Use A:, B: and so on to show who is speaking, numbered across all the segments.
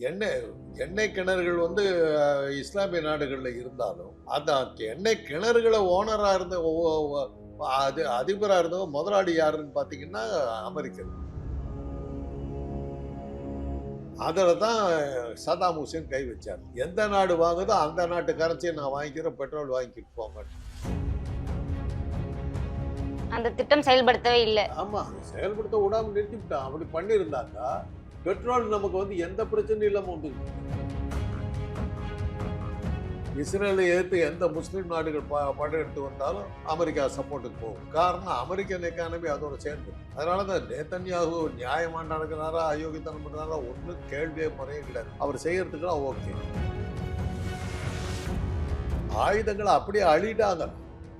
A: எண்ணெய் எண்ணெய் கிணறுகள் வந்து இஸ்லாமிய நாடுகளில் இருந்தாலும் அந்த எண்ணெய் கிணறுகளை ஓனராக இருந்த அது அதிபராக இருந்தவங்க முதலாளி யாருன்னு பார்த்தீங்கன்னா அமெரிக்கர். அதில் தான் சதாம் ஹுசேன் கை வச்சார். எந்த நாடு வாங்குதோ அந்த நாட்டு கரன்சியை நான் வாங்கிக்கிறேன், பெட்ரோல் வாங்கிட்டு போங்க.
B: அந்த திட்டம் செயல்படுத்தவே இல்லை.
A: ஆமா, செயல்படுத்த விடாம நிறுத்திவிட்டான். அப்படி பண்ணியிருந்தாக்கா பெட்ரோல் நமக்கு வந்து எந்த பிரச்சனையும் இல்லாம வந்து இஸ்ரேலை எதிர்த்து எந்த முஸ்லீம் நாடுகள் படையெடுத்து வந்தாலும் அமெரிக்கா சப்போர்ட்டுக்கு போகும். காரணம் அமெரிக்கன் எக்கானமி அதோட சேர்ந்து. அதனாலதான் நேதன்யாகு நியாயமா நடக்கிறாரா அயோக்கியத்தனம் பண்றாரா ஒன்றும் கேள்வியே முறையே இல்லை. அவர் செய்யறதுக்குலாம் ஓகே. ஆயுதங்களை அப்படியே அழிட்டாங்க.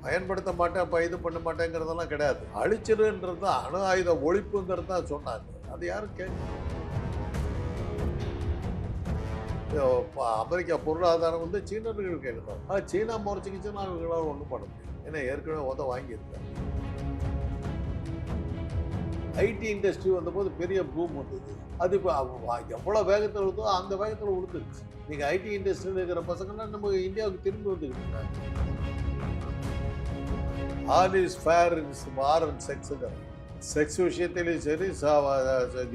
A: பயன்படுத்த மாட்டேன், இப்போ இது பண்ண மாட்டேங்கிறதெல்லாம் கிடையாது. அழிச்சிருன்றது தான் அணு ஆயுத ஒழிப்புங்கிறது தான் சொன்னாங்க. அது யாரும் கேட்க. அமெரிக்கா பொருளாதாரம் வந்து சீனர்களுக்கு எழுதும். அது சீனா முறைச்சிக்கிச்சுன்னா அவங்களால ஒன்றும் பண்ண முடியும். ஏன்னா ஏற்கனவே வாங்கியிருக்காங்க. ஐடி இண்டஸ்ட்ரி வந்தபோது பெரிய பூம் வந்தது. அது இப்போ எவ்வளோ வேகத்தில் விழுதோ அந்த வேகத்தில் விழுந்துருச்சு. நீங்கள் ஐடி இண்டஸ்ட்ரியில் இருக்கிற பசங்கன்னா நம்ம இந்தியாவுக்கு திரும்பி வந்துக்கிட்டு all is fair is war and செக்ஸுங்கிற செக்ஸ் விஷயத்திலையும் சரி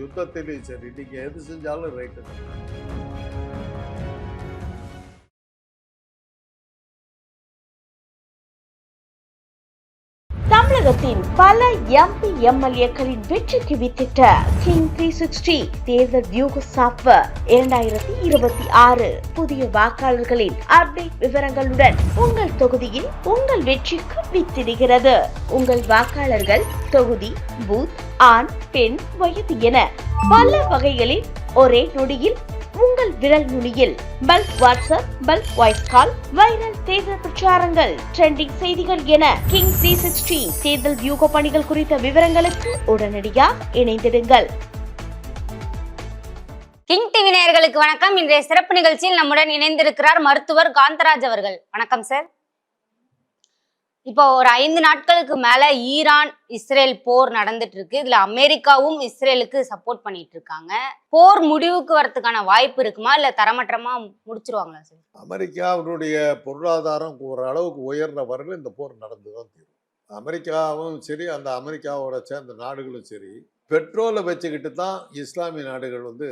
A: யுத்தத்திலையும் சரி நீங்கள் எது செஞ்சாலும் ரைட்டு.
C: தமிழகத்தின் பல எம்பி எம்எல்ஏக்களின் வெற்றிக்கு வித்திட்ட கிங் 360 தேர்தல் வியூக சாப்ட்வேர் 2026 புதிய வாக்காளர்களின் அப்டேட் விவரங்களுடன் உங்கள் தொகுதியில் உங்கள் வெற்றிக்கு வித்திடுகிறது. உங்கள் வாக்காளர்கள் தொகுதி, பூத், ஆண், பெண், வயது என பல வகைகளில் ஒரே நொடியில் உங்கள் விரல் நுனியில் bulk WhatsApp, bulk voice call, viral தேர்தல் பிரச்சாரங்கள், ட்ரெண்டிங் செய்திகள் என கிங் 360 தேர்தல் வியூக பணிகள் குறித்த விவரங்களுக்கு உடனடியாக இணைந்திடுங்கள்.
B: கிங் டிவி நேயர்களுக்கு வணக்கம். இன்றைய சிறப்பு நிகழ்ச்சியில் நம்முடன் இணைந்திருக்கிறார் மருத்துவர் காந்தராஜ் அவர்கள். வணக்கம் சார். இப்போ ஒரு 5 நாட்களுக்கு மேல ஈரான் இஸ்ரேல் போர் நடந்துட்டு இருக்கு. இதுல அமெரிக்காவும் இஸ்ரேலுக்கு சப்போர்ட் பண்ணிட்டு இருக்காங்க. போர் முடிவுக்கு வரதுக்கான வாய்ப்பு இருக்குமா, இல்ல தரமற்றமா முடிச்சிருவாங்களா சார்?
A: அமெரிக்காவுடைய பொருளாதாரம் ஒரு அளவுக்கு உயர்ற வரையில் இந்த போர் நடந்துதான் தீரும். அமெரிக்காவும் சரி, அந்த அமெரிக்காவோட சேர்ந்த நாடுகளும் சரி, பெட்ரோலை வச்சுக்கிட்டு தான் இஸ்லாமிய நாடுகள் வந்து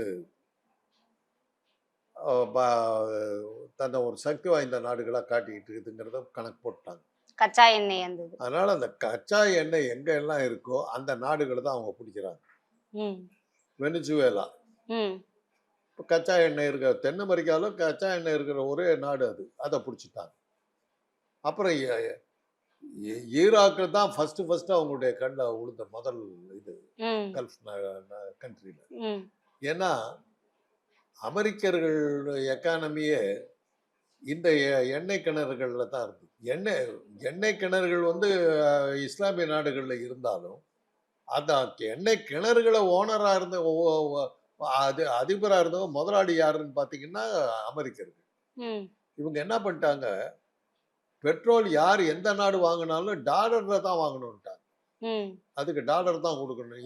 A: தன்னை ஒரு சக்தி வாய்ந்த நாடுகளாக காட்டிக்கிட்டு இருக்குதுங்கிறத கணக்கு போட்டாங்க.
B: கச்சா எண்ணெய் இருந்தது.
A: அதனால அந்த கச்சா எண்ணெய் எங்க எல்லாம் இருக்கோ அந்த நாடுகளை தான் அவங்க பிடிக்கிறாங்க. வெனிசுவேலா இப்போ கச்சா எண்ணெய் இருக்கிற தென் அமெரிக்காவில் கச்சா எண்ணெய் இருக்கிற ஒரே நாடு அது, அதை பிடிச்சிட்டாங்க. அப்புறம் ஈராக்கு தான் ஃபர்ஸ்ட் அவங்களுடைய கண்ணில் விழுந்த முதல் இது கல்ஃப் கண்ட்ரியில். ஏன்னா அமெரிக்கர்கள் எக்கானமியே இந்த எண்ணெய் கிணறுகளில் தான் இருக்குது. எண்ணெய் கிணறுகள் வந்து இஸ்லாமிய நாடுகளில் இருந்தாலும் அந்த எண்ணெய் கிணறுகளை ஓனராக இருந்த அதிபராக இருந்தவங்க முதலாளி யாருன்னு பார்த்தீங்கன்னா அமெரிக்கர்கள். இவங்க என்ன பண்ணிட்டாங்க, பெட்ரோல் யார் எந்த நாடு வாங்கினாலும் டாலர்ல தான் வாங்கணும்ட்டாங்க. அதுக்கு டாலர் தான் கொடுக்கணும்.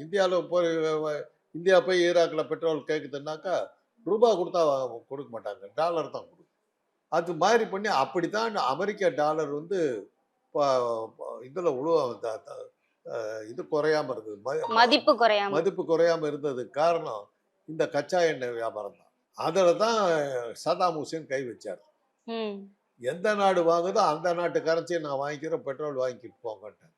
A: இந்தியா போய் ஈராக்கில் பெட்ரோல் கேட்குதுன்னாக்கா ரூபா கொடுத்தா கொடுக்க மாட்டாங்க, டாலர் தான் கொடுக்கும். அது மாதிரி பண்ணி அப்படித்தான் அமெரிக்க டாலர் வந்து இதில் இது குறையாம இருந்தது, மதிப்பு குறையாம இருந்தது. காரணம் இந்த கச்சா எண்ணெய் வியாபாரம் தான். அதில் தான் சதாம் ஹுசேன் கை வச்சார். எந்த நாடு வாங்குதோ அந்த நாட்டு கரன்சியை நான் வாங்கிக்கிறேன், பெட்ரோல் வாங்கிட்டு போங்கட்டேன்.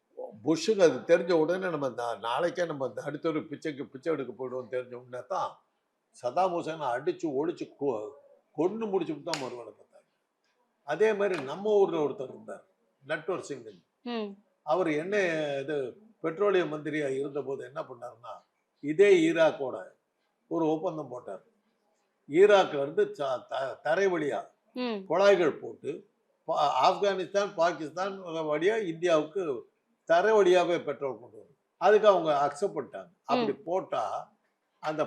A: புஷ்ஷுக்கு அது தெரிஞ்ச உடனே நம்ம நாளைக்கே நம்ம அடுத்த ஒரு பிச்சை எடுக்க போயிடுவோம் தெரிஞ்ச உடனே தான் சதாம் ஹுசேனை அடிச்சு ஒழிச்சு கொண்டு முடிச்சுட்டு தான் மறுவேலை பார்த்தாங்க. அதே மாதிரி நம்ம ஊர்ல ஒருத்தர் இருந்தார், நட்வர் சிங். அவர் என்ன இது பெட்ரோலிய மந்திரியா இருந்த போது என்ன பண்ணாருன்னா, இதே ஈராக்கோட ஒரு ஒப்பந்தம் போட்டார். ஈராக்ல இருந்து தரை வழியா குழாய்கள் போட்டு ஆப்கானிஸ்தான், பாகிஸ்தான் வழியா இந்தியாவுக்கு தரை வழியாவே பெட்ரோல் கொண்டு வரும். அதுக்கு அவங்க அக்செப்ட் பண்ணிட்டாங்க. அப்படி போட்டா அந்த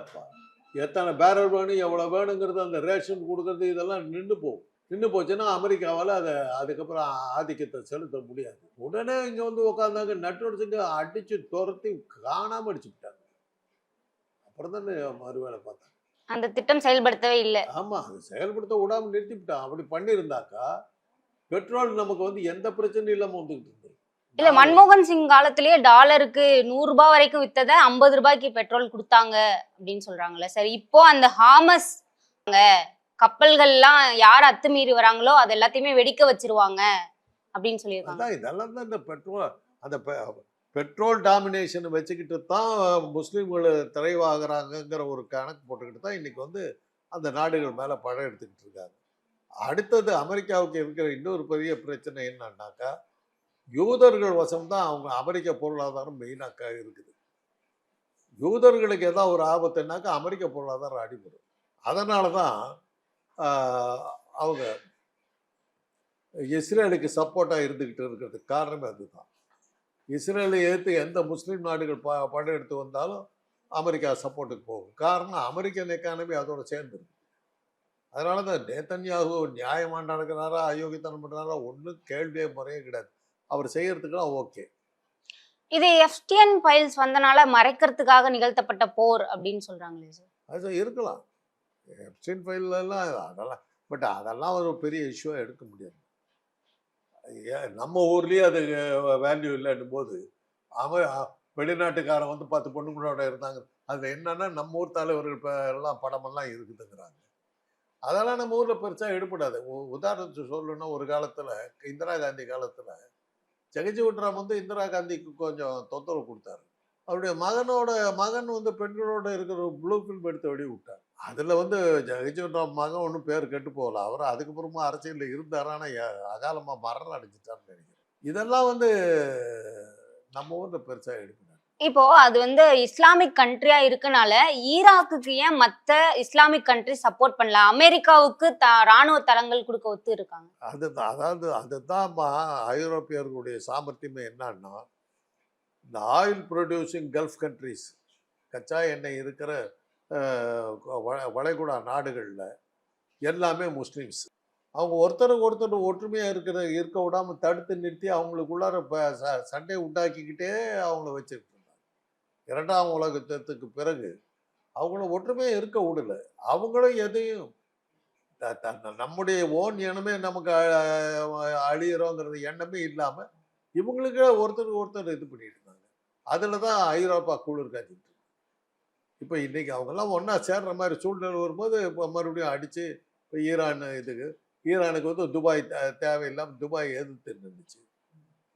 A: எத்தனை பேரல் வேணும், எவ்வளவு வேணுங்கிறது, அந்த ரேஷன் கொடுக்கறது, இதெல்லாம் நின்று போகும். நின்று போச்சுன்னா அமெரிக்காவால் அதை அதுக்கப்புறம் ஆதிக்கத்தை செலுத்த முடியாது. உடனே இங்கே வந்து உட்காந்தாங்க, நட்டோடிச்சுட்டு அடித்து துரத்தி காணாமல் அடிச்சு விட்டாங்க. அப்புறம் தானே மறுவேலை பார்த்தாங்க.
B: அந்த திட்டம் செயல்படுத்தவே இல்லை.
A: ஆமா, அது செயல்படுத்த விடாம நிறுத்திவிட்டான். அப்படி பண்ணியிருந்தாக்கா பெட்ரோல் நமக்கு வந்து எந்த பிரச்சனையும் இல்லாம வந்துகிட்டு இருந்தது.
B: இல்ல, மன்மோகன் சிங் காலத்திலேயே டாலருக்கு 100 ரூபாய் வரைக்கும் வித்ததை 50 ரூபாய்க்கு பெட்ரோல் கொடுத்தாங்க அப்படின்னு சொல்றாங்கல்ல சார். இப்போ அந்த ஹாமஸ் கப்பல்கள்லாம் யார் அத்துமீறி வராங்களோ அது எல்லாத்தையுமே வெடிக்க வச்சிருவாங்க அப்படின்னு சொல்லியிருக்காங்க.
A: அதான் இதெல்லாம் தான் இந்த அந்த பெட்ரோல் டாமினேஷன் வச்சுக்கிட்டு தான் முஸ்லீம்கள் திரைவாகிறாங்கிற ஒரு கணக்கு போட்டுக்கிட்டு தான் இன்னைக்கு வந்து அந்த நாடுகள் மேலே படம் எடுத்துக்கிட்டு இருக்காங்க. அடுத்தது அமெரிக்காவுக்கு இருக்கிற இன்னொரு பெரிய பிரச்சனை என்னன்னாக்கா, யூதர்கள் வசம்தான் அவங்க அமெரிக்க பொருளாதாரம் மெயினாக இருக்குது. யூதர்களுக்கு ஏதாவது ஒரு ஆபத்துனாக்கா அமெரிக்க பொருளாதாரம் அடிபடும். அதனால தான் அவங்க இஸ்ரேலுக்கு சப்போர்ட்டாக இருந்துக்கிட்டு இருக்கிறதுக்கு காரணமே அதுதான். இஸ்ரேலை எதிர்த்து எந்த முஸ்லீம் நாடுகள் படம் எடுத்து வந்தாலும் அமெரிக்கா சப்போர்ட்டுக்கு போகும். காரணம் அமெரிக்கன் எக்கானமி அதோட சேர்ந்துருக்கு. அதனால தான் நேதன்யாகு நியாயமாக நடக்கிறாரா அயோக்கியத்தனம் பண்ணுறாரா ஒன்றும் கேள்வியே முறையே கிடையாது. அவர் செய்யறதுக்கெல்லாம் ஓகே.
B: இது எஃப்டிஎன் ஃபைல்ஸ் வந்தனால மறைக்கிறதுக்காக நிகழ்த்தப்பட்ட போர் அப்படின்னு சொல்றாங்களே சார்.
A: அது இருக்கலாம், எப்ஸ்டைன் ஃபைல்லாம் அதெல்லாம், பட் அதெல்லாம் ஒரு பெரிய இஷ்யூவாக எடுக்க முடியாது. நம்ம ஊர்லேயே அது வேல்யூ இல்லைன்னும் போது வெளிநாட்டுக்காரன் வந்து 10 பொண்ணுங்களோட இருந்தாங்க. அதில் என்னன்னா நம்ம ஊர் தலைவர்கள் இப்போ எல்லாம் படமெல்லாம் இருக்குதுங்கிறாங்க. அதெல்லாம் நம்ம ஊரில் பெருசாக எடுப்படாது. உதாரணத்துக்கு சொல்லணும்னா, ஒரு காலத்தில் இந்திரா காந்தி காலத்தில் ஜெகஜீவன்ராம் வந்து இந்திரா காந்திக்கு கொஞ்சம் தொந்தரவு கொடுத்தாரு. அவருடைய மகன் வந்து பெண்களோட இருக்கிற ப்ளூ ஃபில்ம் எடுத்து வெளியே விட்டார். அதில் வந்து ஜெகஜீவன்ராம் மகன் ஒன்றும் பேர் கெட்டு போகல. அவர் அதுக்கப்புறமா அரசியலில் இருந்தார், ஆனால் அகாலமாக மரணம் அடைஞ்சிட்டார்னு நினைக்கிறேன். இதெல்லாம் வந்து நம்ம ஊரில் பெருசாக எடுக்கணும்.
B: இப்போ அது வந்து இஸ்லாமிக் கண்ட்ரியா இருக்கனால ஈராக்குக்கு ஏன் மத்த இஸ்லாமிக் கண்ட்ரி சப்போர்ட் பண்ணல? அமெரிக்காவுக்கு ராணுவ தளங்கள் கொடுக்க ஒத்து இருக்காங்க.
A: அதுதான் ஐரோப்பியர்களுடைய சாமர்த்தியமே என்னன்னா, இந்த ஆயில் ப்ரொடியூசிங் கல்ஃப் கண்ட்ரிஸ், கச்சா எண்ணெய் இருக்கிற வளைகுடா நாடுகளில் எல்லாமே முஸ்லீம்ஸ். அவங்க ஒருத்தருக்கு ஒருத்தர் ஒற்றுமையாக இருக்க விடாமல் தடுத்து நிறுத்தி அவங்களுக்குள்ளார சண்டை உண்டாக்கிக்கிட்டே அவங்கள வச்சுருக்காங்க. 2ஆம் உலக யுத்தத்துக்கு பிறகு அவங்கள ஒற்றுமையாக இருக்க விடல. அவங்களும் எதையும் நம்முடைய ஓன் எண்ணமே நமக்கு அழியிறோங்கிறது எண்ணமே இல்லாமல் இவங்களுக்கு ஒருத்தருக்கு ஒருத்தர் இது பண்ணிட்டு இருந்தாங்க. அதில் தான் ஐரோப்பா குளிர் காய்ச்சிட்டு. இப்போ இன்றைக்கி அவங்கெல்லாம் ஒன்றா சேர்ற மாதிரி சூழ்நிலை வரும்போது இப்போ மறுபடியும் அடித்து இப்போ ஈரானுக்கு வந்து துபாய் தேவையில்லாமல் துபாய் எதிர்த்து இருந்துச்சு.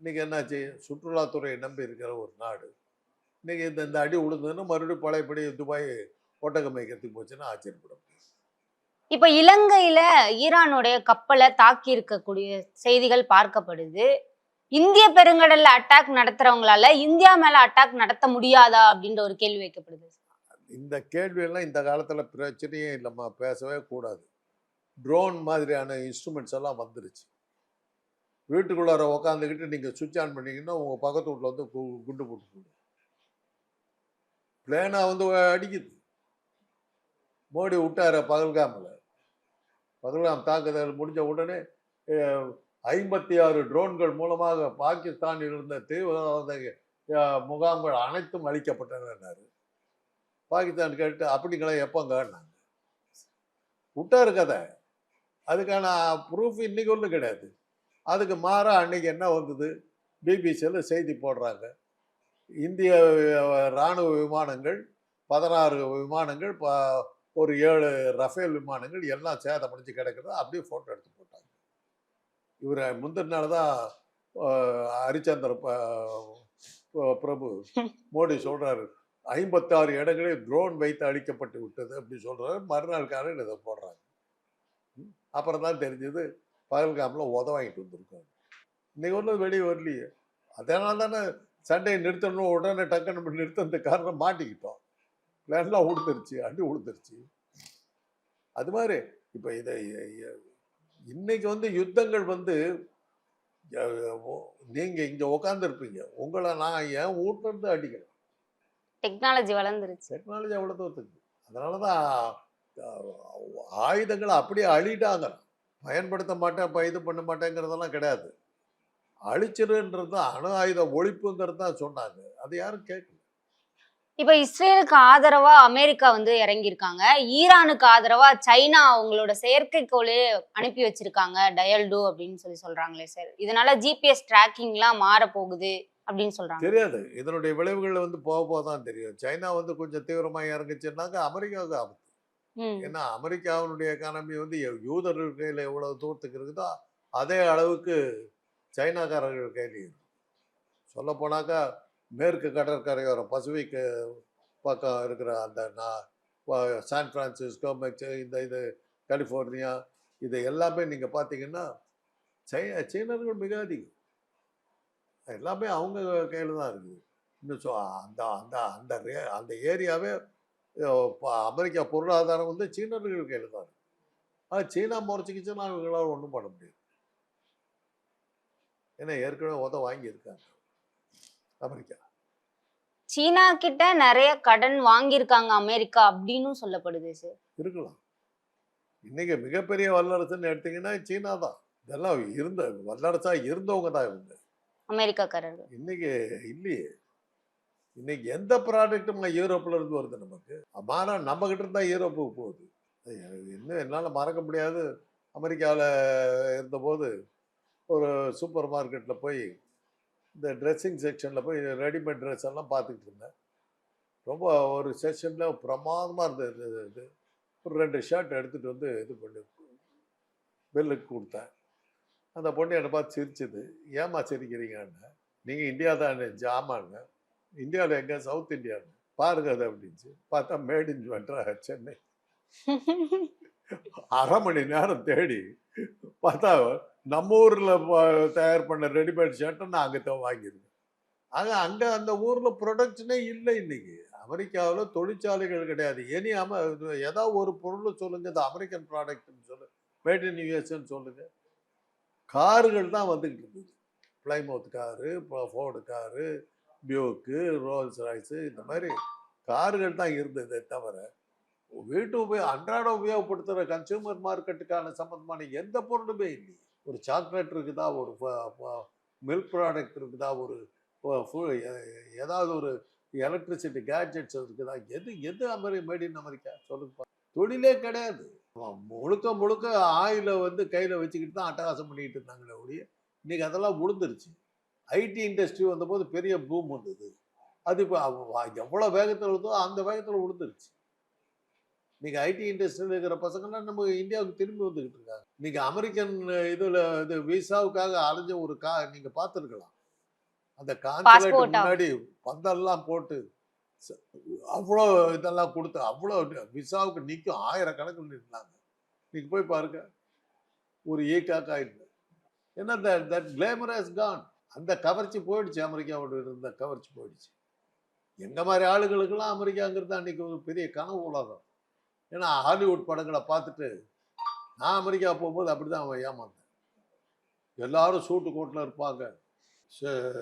A: இன்றைக்கி என்னாச்சு, சுற்றுலாத்துறையை நம்பி இருக்கிற ஒரு நாடு இன்றைக்கி இந்த அடி உழுந்ததுன்னா மறுபடியும் பழையபடி துபாய் ஒட்டகம் மேய்க்கிறதுக்கு போச்சுன்னா ஆச்சரியப்படும்.
B: இப்போ இலங்கையில ஈரானுடைய கப்பலை தாக்கி இருக்கக்கூடிய செய்திகள் பார்க்கப்படுது. இந்திய பெருங்கடல்ல அட்டாக் நடத்துறவங்களால இந்தியா மேல அட்டாக் நடத்த முடியாதா அப்படின்ற ஒரு கேள்வி வைக்கப்படுது.
A: இந்த கேள்வியெல்லாம் இந்த காலத்தில் பிரச்சனையே இல்லைம்மா, பேசவே கூடாது. ட்ரோன் மாதிரியான இன்ஸ்ட்ருமெண்ட்ஸ் எல்லாம் வந்துருச்சு. வீட்டுக்குள்ளார உக்காந்துக்கிட்டு நீங்கள் சுவிட்ச் ஆன் பண்ணிங்கன்னா உங்கள் பக்கத்து வீட்டில் வந்து குண்டு போட்டு பிளேனாக வந்து அடிக்குது. மோடி விட்டார பகல்காம் தாக்குதல் முடிஞ்ச உடனே 56 ட்ரோன்கள் மூலமாக பாகிஸ்தானில் இருந்த தீவிரவாத முகாம்கள் அனைத்தும் அழிக்கப்பட்டன. பாகிஸ்தான் கேட்டு அப்படிங்களா எப்போங்கன்னாங்க. விட்டாரு கதை. அதுக்கான ப்ரூஃப் இன்னைக்கு ஒன்றும் கிடையாது. அதுக்கு மாறாக அன்னைக்கு என்ன வந்தது, பிபிசியில் செய்தி போடுறாங்க. இந்திய இராணுவ விமானங்கள் 16 விமானங்கள், ஒரு 7 ரஃபேல் விமானங்கள் எல்லாம் சேதமடைஞ்சு கிடக்கிறது. அப்படியே ஃபோட்டோ எடுத்து போட்டாங்க. இவர் முந்தின நாள் தான் ஹரிச்சந்திர பிரபு மோடி சொல்கிறாரு, 56 இடங்களில் ட்ரோன் வைத்து அழிக்கப்பட்டு விட்டது அப்படி சொல்கிறாரு. மறுநாள் காலையில் இதை போடுறாங்க. அப்புறம் தான் தெரிஞ்சது பகல்காமில் வாங்கிட்டு வந்திருக்காங்க. இன்னைக்கு ஒன்றும் வெளியே வரலையே. அதனால தானே சண்டையை நிறுத்தணும், உடனே டக்குன்னு நிறுத்த காரணம் மாட்டிக்கிட்டோம். பிளான்லாம் அடி உளுந்துருச்சு. அது மாதிரி இப்போ இதை இன்னைக்கு வந்து யுத்தங்கள் வந்து நீங்கள் இங்கே உட்காந்துருப்பீங்க, உங்களை நான் ஏன் வீட்டிலேருந்து அடிக்கிறேன்.
B: டெக்னாலஜி வளர்ந்துருச்சு.
A: டெக்னாலஜி அவ்வளோ தோத்துக்கு. அதனால தான் ஆயுதங்களை அப்படியே அழிட்டாங்க. பயன்படுத்த மாட்டேன், இது பண்ண மாட்டேங்கிறதெல்லாம் கிடையாது. அழிச்சிருன்றது தான், அணு ஆயுத ஒழிப்புங்கிறது தான் சொன்னாங்க. அது யாரும் கேட்கல.
B: இப்ப இஸ்ரேலுக்கு ஆதரவா அமெரிக்கா வந்து இறங்கியிருக்காங்க. ஈரானுக்கு ஆதரவா சைனா அவங்களோட செயற்கைக்கோளே அனுப்பி வச்சிருக்காங்க. டயல்-2 அப்படின்னு சொல்றாங்களே சார். இதனால ஜிபிஎஸ் டிராக்கிங்லாம் மாறப் போகுது அப்படின்னு சொல்றாங்க.
A: தெரியாது. இதனுடைய விளைவுகள் வந்து போக போக தான் தெரியும். சைனா வந்து கொஞ்சம் தீவிரமா இறங்குச்சுன்னாக்க அமெரிக்காவுக்கு ஆபத்து.
B: ம்.
A: ஏன்னா அமெரிக்காவினுடைய எக்கானமி வந்து யூதர்கள் கையில எவ்வளவு தூரத்துக்கு இருக்குதோ அதே அளவுக்கு சைனாக்காரர்கள் கையில இருக்கு. சொல்ல போனாக்கா மேற்கு கடற்கரையோரம் பசிபிக் பக்கம் இருக்கிற அந்த சான் பிரான்சிஸ்கோ இது கலிஃபோர்னியா இது எல்லாமே நீங்க பார்த்தீங்கன்னா சீனர்கள் மிக அதிகம். எல்லாமே அவங்க கையில தான் இருக்குது. இன்னும் அந்த அந்த அந்த அந்த ஏரியாவே அமெரிக்கா பொருளாதாரம் வந்து சீனர்கள் கையில தான் இருக்கு. சீனா முறைச்சிக்கிச்சுன்னா அவங்களால ஒன்றும் பண்ண முடியாது. ஏன்னா ஏற்கனவே வாங்கியிருக்காங்க அமெரிக்கா.
B: சீனா கிட்ட நிறைய கடன் வாங்கியிருக்காங்க அமெரிக்கா அப்படின்னு சொல்லப்படுது சார்.
A: இருக்கலாம். இன்னைக்கு மிகப்பெரிய வல்லரசுன்னு எடுத்தீங்கன்னா சீனா தான். இதெல்லாம் வல்லரசா இருந்தவங்க தான் இவங்க.
B: அமெரிக்காக்காரர்கள்.
A: இன்னைக்கு இல்லையே. இன்னைக்கு எந்த ப்ராடக்ட்டும் யூரோப்ல இருந்து வருது நமக்கு. மாறா நம்ம கிட்ட இருந்தா யூரோப்புக்கு போகுது. இன்னும் என்னால் மறக்க முடியாது. அமெரிக்காவில் இருந்தபோது ஒரு சூப்பர் மார்க்கெட்டில் போய் இந்த ட்ரெஸ்ஸிங் செக்ஷனில் போய் ரெடிமேட் ட்ரெஸ் எல்லாம் பார்த்துக்கிட்டு இருந்தேன். ரொம்ப ஒரு செக்ஷனில் பிரமாதமாக இருந்தது. இது ஒரு 2 ஷர்ட் எடுத்துகிட்டு வந்து இது பண்ணி பில்லுக்கு கொடுத்தேன். அந்த பொண்ணு என்னை பார்த்து சிரிச்சுது. ஏமா சிரிக்கிறீங்கன்னு. நீங்கள் இந்தியா தான் ஜாமாங்க. இந்தியாவில் எங்கே? சவுத் இந்தியாவில் பாருங்க அது அப்படின்ச்சு. பார்த்தா மேட் இன் சென்னை. அரை மணி நேரம் தேடி பார்த்தா நம்ம ஊரில் தயார் பண்ண ரெடிமேட் ஷர்ட்டை நான் அங்கே தான் வாங்கியிருக்கேன். அங்கே அந்த ஊரில் ப்ரொடக்ஷனே இல்லை. இன்னைக்கு அமெரிக்காவில் தொழிற்சாலைகள் கிடையாது. ஏதாவது ஒரு பொருள் சொல்லுங்க, இது அமெரிக்கன் ப்ராடக்ட்னு சொல்லு, மேட் இன் யூஎஸ்ன்னு சொல்லுங்க. கார்கள் தான் வந்துக்கிட்டு இருக்குது. Plymouth car, Ford car, Buick, Rolls Royce, இந்த மாதிரி கார்கள் தான் இருந்ததே தவிர வீட்டு அன்றாட உபயோகப்படுத்துகிற கன்சியூமர் மார்க்கெட்டுக்கான சம்பந்தமான எந்த பொருளுமே இல்லை. ஒரு சாக்லேட் இருக்குதா, ஒரு மில்க் ப்ராடக்ட் இருக்குதா, ஒரு ஏதாவது ஒரு எலக்ட்ரிசிட்டி கேட்ஜெட்ஸ் இருக்குதா, எது மேட் இன் அமெரிக்கா சொல்லுங்க. தொழிலே கிடையாது. முழுக்க முழுக்க ஆயில வந்து கையில் வச்சுக்கிட்டு தான் அட்டகாசம் பண்ணிக்கிட்டு இருந்தாங்களே ஒழிய இன்னைக்கு அதெல்லாம் விழுந்துருச்சு. ஐடி இண்டஸ்ட்ரி வந்தபோது பெரிய பூம் வந்தது. அது இப்போ எவ்வளோ வேகத்தில் இருந்தோ அந்த வேகத்தில் விழுந்துருச்சு. இன்னைக்கு ஐடி இண்டஸ்ட்ரியில் இருக்கிற பசங்கள்லாம் நம்ம இந்தியாவுக்கு திரும்பி வந்துக்கிட்டு இருக்காங்க. இன்னைக்கு அமெரிக்கன் இது விசாவுக்காக அலைஞ்ச ஒரு நீங்கள் பார்த்துருக்கலாம். அந்த கான்சுலேட் முன்னாடி பந்தல்லாம் போட்டு அவ்வளோ இதெல்லாம் கொடுத்து அவ்வளோ விசாவுக்கு நிற்கும் ஆயிரக்கணக்கில் நிற்கிறாங்க. இன்னைக்கு போய் பாருங்க, ஒரு ஏக்காக்கா இல்லை. ஏன்னா தட் கிளாமர் ஹஸ் கான். அந்த கவர்ச்சி போயிடுச்சு. அமெரிக்காவோட இருந்த கவர்ச்சி போயிடுச்சு. எங்க மாதிரி ஆளுகளுக்கெல்லாம் அமெரிக்காங்கிறது அன்னைக்கு ஒரு பெரிய கனவு உலகம். ஏன்னா ஹாலிவுட் படங்களை பார்த்துட்டு நான் அமெரிக்கா போகும்போது அப்படிதான் அவன் ஏமாந்தேன். எல்லாரும் சூட்டு கோட்டில் இருப்பாங்க.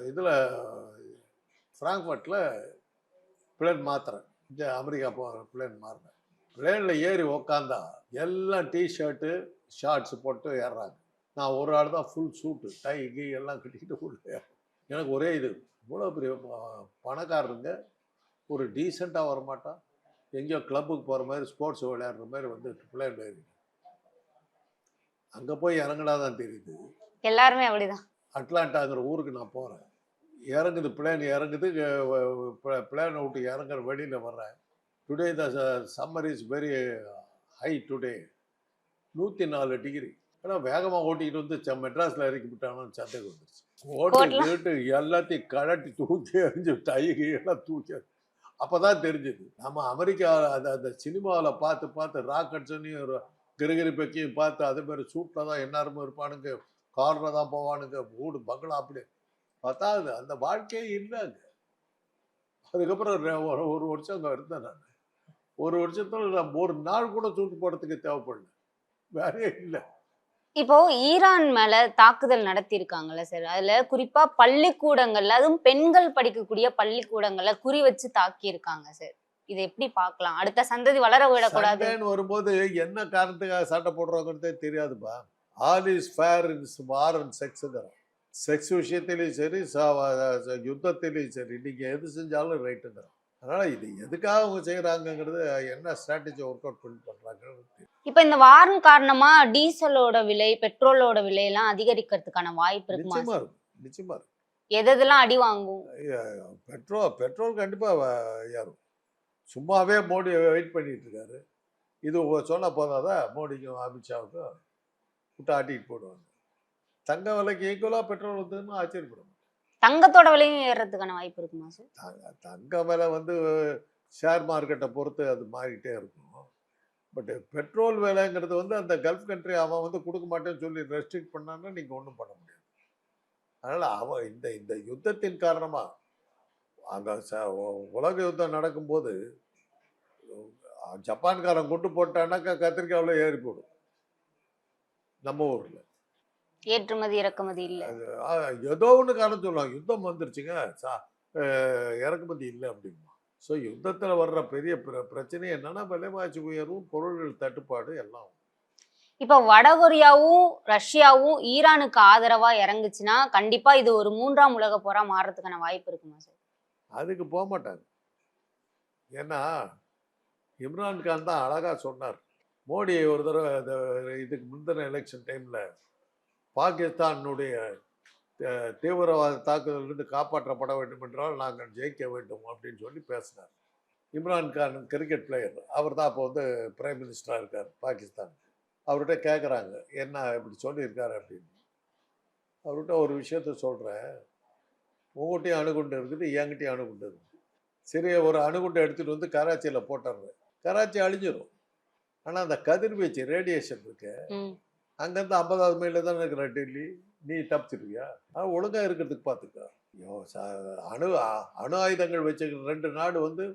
A: இதில் ஃப்ராங்க்ஃபர்ட்டில் பிளேன் மாத்துறேன். இங்கே அமெரிக்கா பிளேன் மாறுறேன். பிளேனில் ஏறி உக்காந்தா எல்லாம் டிஷர்ட்டு ஷார்ட்ஸ் போட்டு ஏறுறாங்க. நான் ஒரு ஆள் தான் ஃபுல் சூட்டு டை கீ எல்லாம் கட்டிக்கிட்டு உள்ள. எனக்கு ஒரே இது, இவ்வளோ பெரிய பணக்காரருங்க ஒரு டீசெண்டாக வரமாட்டான். எங்கேயோ கிளப்புக்கு போகிற மாதிரி ஸ்போர்ட்ஸ் விளையாடுற மாதிரி வந்து பிளேன் ஏறி அங்கே போய் இறங்கினாதான் தெரியுது.
B: எல்லாருமே அப்படிதான்.
A: அட்லாண்டாங்கிற ஊருக்கு நான் போகிறேன். இறங்குது, பிளேன் இறங்குது. பிளேனை விட்டு இறங்குற வெளியில் வர்றேன். Today the summer is very high today. 104 degree. ஆனால் வேகமாக ஓட்டிக்கிட்டு வந்து மெட்ராஸில் இறக்கி விட்டானு சந்தைக்கு வந்துருச்சு. ஓட்டு எல்லாத்தையும் கழட்டி தூக்கி எறிஞ்சு டைகி எல்லாம் தூக்கி. அப்போ தான் தெரிஞ்சுது நம்ம அமெரிக்கா அந்த சினிமாவில் பார்த்து ராக்கெட்ஸனையும் கிரகரி பெக்கையும் பார்த்து அதே மாதிரி சூட்டில் தான் எல்லாருமே இருப்பானுங்க, காரில் தான் போவானுங்க, வீடு பங்களா அப்படி பார்த்தா அந்த வாழ்க்கையே இல்லைங்க. அதுக்கப்புறம் ஒரு வருஷம் அங்கே இருந்தேன். நான் ஒரு வருஷத்துல நான் ஒரு நாள் கூட சூட்டு போடுறதுக்கு தேவைப்படல, வேறே இல்லை.
B: இப்போ ஈரான் மேல தாக்குதல் நடத்தியிருக்காங்கல்ல சார், அதுல குறிப்பா பள்ளிக்கூடங்கள்ல, அதுவும் பெண்கள் படிக்கக்கூடிய பள்ளிக்கூடங்கள்ல குறி வச்சு தாக்கி இருக்காங்க சார். இதை எப்படி பார்க்கலாம்? அடுத்த சந்ததி வளர விடக்கூடாது
A: வரும்போது என்ன காரணத்துக்காக சட்டை போடுறாங்கிறதே தெரியாதுப்பா. All is fair in war and செக்ஸுங்கிறான். செக்ஸ் விஷயத்திலையும் சரி, யுத்தத்திலையும் சரி, நீங்க எது செஞ்சாலும் ரைட்டுங்கிறான். அதனால இது எதுக்காக அவங்க செய்யறாங்கிறது, என்ன ஸ்ட்ராட்டஜி ஒர்க் அவுட் பண்ணி பண்றாங்கிறது.
B: இப்ப இந்த வாரம் காரணமா டீசலோட விலை, பெட்ரோலோட விலை எல்லாம் அதிகரிக்கிறதுக்கான வாய்ப்பு இருக்குமா?
A: நிச்சயமா இருக்கும், நிச்சயமா இருக்கும்.
B: எதெல்லாம் அடி வாங்கும்?
A: பெட்ரோல் கண்டிப்பா ஏறும். சும்மாவே மோடி வெயிட் பண்ணிட்டு இருக்காரு. இது சொன்ன போதாதான் மோடிக்கும் அமித்ஷாவுக்கும் விட்டு ஆட்டிட்டு போடுவாங்க. தங்க விலைக்கு ஈக்குவலா பெட்ரோல் வந்ததுன்னு ஆச்சரியப்படும்.
B: தங்கத்தோட விலையும் ஏறதுக்கான வாய்ப்பு இருக்குமா சார்?
A: தங்க விலை ஷேர் மார்க்கெட்டை பொறுத்து அது மாறிக்கிட்டே இருக்கும். பட் பெட்ரோல் விலைங்கிறது அந்த கல்ஃப் கண்ட்ரி அவன் கொடுக்க மாட்டேன்னு சொல்லி ரெஸ்ட்ரிக்ட் பண்ணான்னா நீங்கள் ஒன்றும் பண்ண முடியாது. அதனால் அவன் இந்த யுத்தத்தின் காரணமா அந்த உலக யுத்தம் நடக்கும்போது ஜப்பான்காரன் கொண்டு போட்டானாக்கா கத்திரிக்காவில் ஏறி போடும். நம்ம ஊரில்
B: ஏற்றுமதி இறக்குமதி இல்லை,
A: ஏதோ ஒன்று காரணம் சொல்லுவாங்க. யுத்தம் வந்துருச்சுங்க, இறக்குமதி இல்லை அப்படிமா. ஸோ யுத்தத்தில் வர்ற பெரிய பிரச்சனை என்னன்னா விலைவாசி உயர்வும் பொருள்கள் தட்டுப்பாடு எல்லாம்.
B: இப்ப வடகொரியாவும் ரஷ்யாவும் ஈரானுக்கு ஆதரவா இறங்குச்சுன்னா கண்டிப்பா இது ஒரு 3ஆம் உலக போரா மாறதுக்கான வாய்ப்பு இருக்குமா சார்?
A: அதுக்கு போக மாட்டாங்க. ஏன்னா இம்ரான்கான் தான் அழகா சொன்னார். மோடி ஒரு தடவை இதுக்கு முந்தின எலெக்ஷன் டைம்ல பாகிஸ்தானுடைய தீவிரவாத தாக்குதலிருந்து காப்பாற்றப்பட வேண்டும் என்றால் நாங்கள் ஜெயிக்க வேண்டும் அப்படின்னு சொல்லி பேசினார். இம்ரான்கான் கிரிக்கெட் பிளேயர், அவர் தான் அப்போ பிரைம் மினிஸ்டராக இருக்கார் பாகிஸ்தான். அவர்கிட்ட கேட்குறாங்க என்ன இப்படி சொல்லியிருக்காரு அப்படின்னு. அவர்கிட்ட ஒரு விஷயத்த சொல்கிறேன், உங்கள்கிட்டையும் அணுகுண்டு இருக்குது, என்கிட்டையும் அணுகுண்டு இருக்குது. சரி, ஒரு அணுகுண்டை எடுத்துகிட்டு கராச்சியில் போட்டுறேன், கராச்சி அழிஞ்சிடும். ஆனால் அந்த கதிர்வீச்சு ரேடியேஷன் இருக்கு, அங்கேருந்து 50வது மைலில் தானே இருக்கிற டெல்லி, நீ தப்பிச்சிருக்கியா? ஆனால் ஒழுங்காக இருக்கிறதுக்கு பார்த்துக்கா. அணு ஆயுதங்கள் வச்சுக்கிற 2 நாடு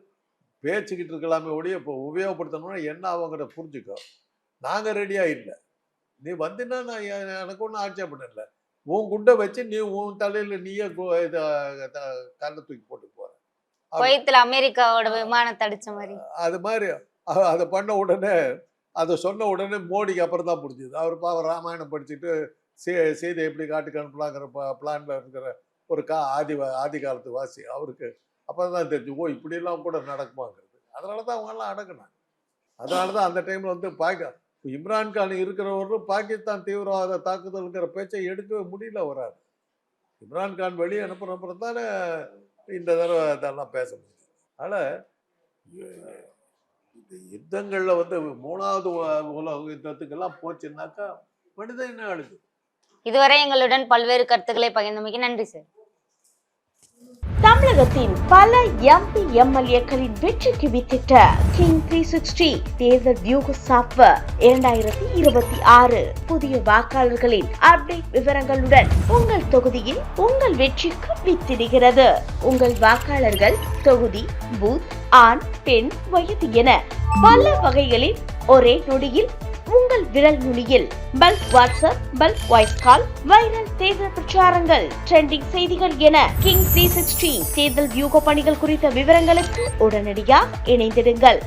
A: பேச்சுக்கிட்டு இருக்கலாமே ஒழிய இப்போ உபயோகப்படுத்தணும்னா என்ன அவங்ககிட்ட புரிஞ்சுக்கோ. நாங்கள் ரெடியாக இல்லை, நீ வந்தினா நான் எனக்கு ஒன்றும் ஆட்சேபம் இல்லை. உன் குண்டை வச்சு நீ உன் தலையில் நீயே கல்லை தூக்கி போட்டு போற.
B: அமெரிக்காவோட விமானத்தை அடிச்ச மாதிரி
A: அது மாதிரி அதை பண்ண உடனே, அதை சொன்ன உடனே மோடிக்கு அப்புறம் தான் புரிஞ்சுது. அவர் ராமாயணம் படிச்சுட்டு செய்தி எப்படி காட்டுக்கு அனுப்பலாங்கிற பிளான்ல இருக்கிற ஒரு ஆதி காலத்து வாசி. அவருக்கு அப்போ தான் தெரிஞ்சு, ஓ இப்படியெல்லாம் கூட நடக்குமாங்கிறது. அதனால தான் அவங்கெல்லாம் அடக்குனாங்க. அதனால தான் அந்த டைமில் இம்ரான்கான் இருக்கிறவரும் பாகிஸ்தான் தீவிரவாத தாக்குதல்ங்கிற பேச்சை எடுக்கவே முடியல வராது. இம்ரான்கான் வெளியே அனுப்புறப்பறம் தானே இந்த தடவை அதெல்லாம் பேச முடியும். அதனால் இந்த யுத்தங்களில் 3வது உலக யுத்தத்துக்கெல்லாம் போச்சுன்னாக்கா மனித என்ன அழுது.
B: இதுவரை எங்களுடன் பல்வேறு கருத்துக்களை பகிர்ந்தமைக்கு நன்றி சார்.
C: தமிழகத்தின் பல எம்பி எம்எல்ஏக்களின் வெற்றிக்கு வித்திட்ட கிங் 360 தேர்தல் வியூக சாப்ட்வேர் 2026 புதிய வாக்காளர்களின் அப்டேட் விவரங்களுடன் உங்கள் தொகுதியில் உங்கள் வெற்றிக்கு வித்திடுகிறது. உங்கள் வாக்காளர்கள் தொகுதி, பூத், ஆண், பெண், வயது என பல வகைகளில் ஒரே நொடியில் உங்கள் விரல் நுனியில் bulk WhatsApp, bulk voice call, viral தேர்தல் பிரச்சாரங்கள், ட்ரெண்டிங் செய்திகள் என கிங் 360 தேர்தல் வியூக பணிகள் குறித்த விவரங்களுக்கு உடனடியாக இணைந்திடுங்கள்.